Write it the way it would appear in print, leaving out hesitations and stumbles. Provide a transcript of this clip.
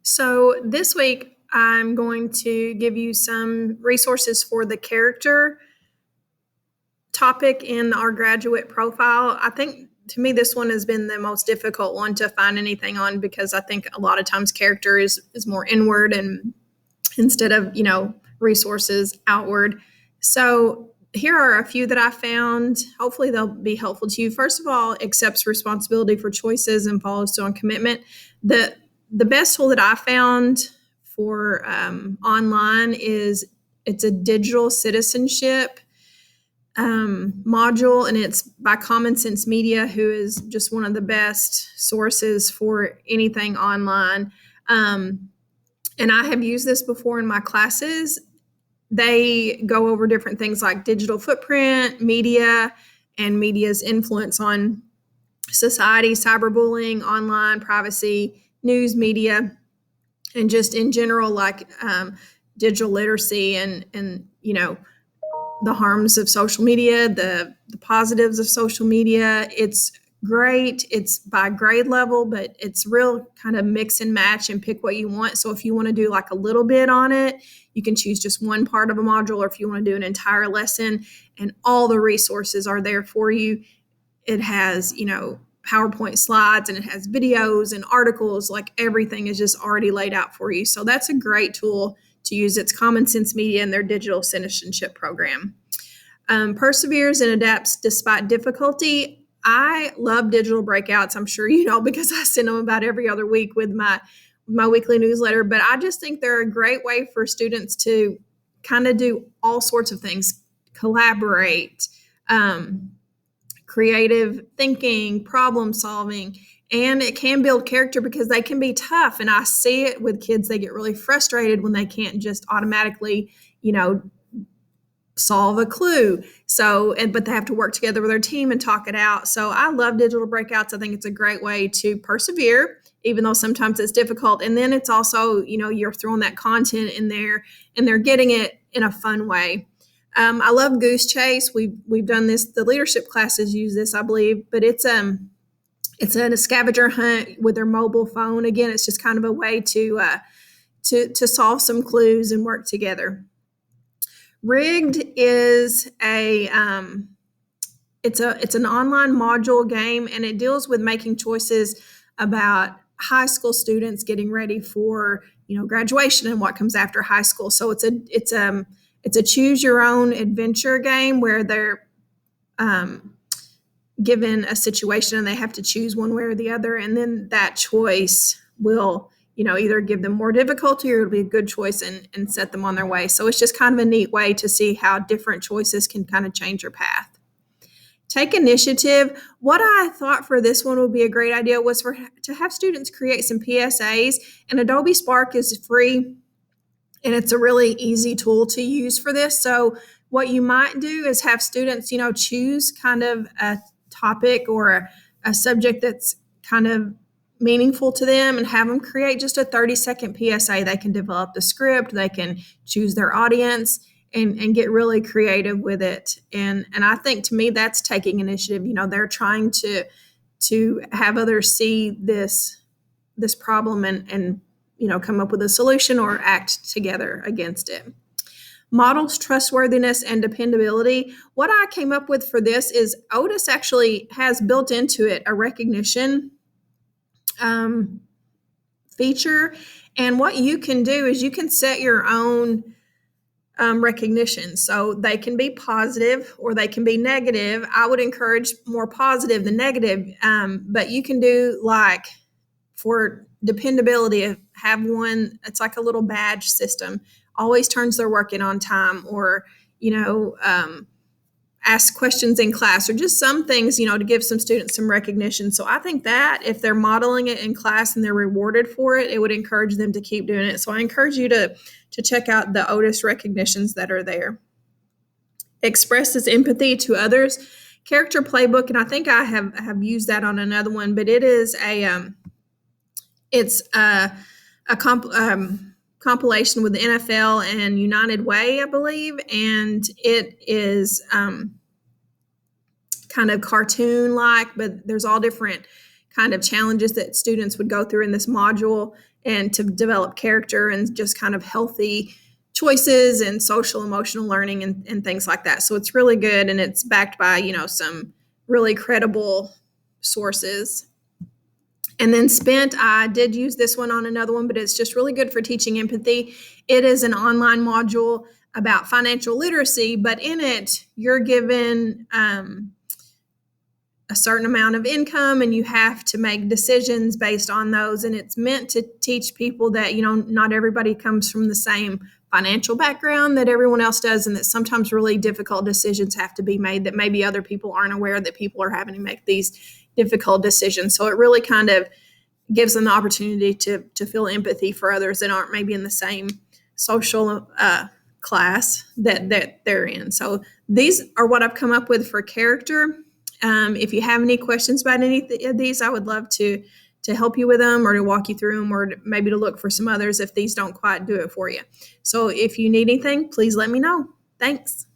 So this week, I'm going to give you some resources for the character topic in our graduate profile. I think to me, this one has been the most difficult one to find anything on because I think a lot of times character is more inward and instead of, resources outward. So here are a few that I found. Hopefully they'll be helpful to you. First of all, accepts responsibility for choices and follows through on commitment. The best tool that I found for online is it's a digital citizenship module, and it's by Common Sense Media, who is just one of the best sources for anything online. And I have used this before in my classes. They go over different things like digital footprint, media, and media's influence on society, cyberbullying, online privacy, news media, and just in general, like digital literacy and the harms of social media, the positives of social media. It's great. It's by grade level, but it's real kind of mix and match and pick what you want. So if you want to do like a little bit on it, you can choose just one part of a module, or if you want to do an entire lesson, and all the resources are there for you. It has, PowerPoint slides, and it has videos and articles. Like everything is just already laid out for you. So that's a great tool to use. It's Common Sense Media and their digital citizenship program. Perseveres and adapts despite difficulty. I love digital breakouts. I'm sure you know because I send them about every other week with my weekly newsletter. But I just think they're a great way for students to kind of do all sorts of things, collaborate, creative thinking, problem solving, and it can build character because they can be tough. And I see it with kids. They get really frustrated when they can't just automatically, solve a clue. But they have to work together with their team and talk it out. So I love digital breakouts. I think it's a great way to persevere, even though sometimes it's difficult. And then it's also, you're throwing that content in there and they're getting it in a fun way. I love Goose Chase. We've done this. The leadership classes use this, I believe, but it's a scavenger hunt with their mobile phone. Again, it's just kind of a way to solve some clues and work together. Rigged is it's an online module game, and it deals with making choices about high school students getting ready for graduation and what comes after high school. So it's a choose your own adventure game where they're given a situation and they have to choose one way or the other, and then that choice will either give them more difficulty or it'll be a good choice and set them on their way. So it's just kind of a neat way to see how different choices can kind of change your path. Take initiative. What I thought for this one would be a great idea was to have students create some PSAs, and Adobe Spark is free, and it's a really easy tool to use for this. So what you might do is have students, choose kind of a topic or a subject that's kind of meaningful to them and have them create just a 30-second PSA. They can develop the script, they can choose their audience and get really creative with it. And I think to me that's taking initiative. They're trying to have others see this problem and come up with a solution or act together against it. Models trustworthiness and dependability. What I came up with for this is Otis actually has built into it a recognition feature. And what you can do is you can set your own recognition. So they can be positive or they can be negative. I would encourage more positive than negative. But you can do like for dependability, have one, it's like a little badge system, always turns their work in on time, or, ask questions in class, or just some things, to give some students some recognition. So I think that if they're modeling it in class and they're rewarded for it, it would encourage them to keep doing it. So I encourage you to check out the Otis recognitions that are there. Expresses empathy to others. Character playbook, and I think I have used that on another one, but it is it's a compilation with the NFL and United Way, I believe, and it is kind of cartoon-like, but there's all different kind of challenges that students would go through in this module. and to develop character and just kind of healthy choices and social emotional learning and things like that. So it's really good, and it's backed by, some really credible sources. And then Spent, I did use this one on another one, but it's just really good for teaching empathy. It is an online module about financial literacy, but in it, you're given a certain amount of income and you have to make decisions based on those. And it's meant to teach people that, not everybody comes from the same financial background that everyone else does, and that sometimes really difficult decisions have to be made that maybe other people aren't aware that people are having to make these difficult decisions. So it really kind of gives them the opportunity to feel empathy for others that aren't maybe in the same social class that they're in. So these are what I've come up with for character. If you have any questions about any of these, I would love to help you with them, or to walk you through them, or maybe to look for some others if these don't quite do it for you. So if you need anything, please let me know. Thanks.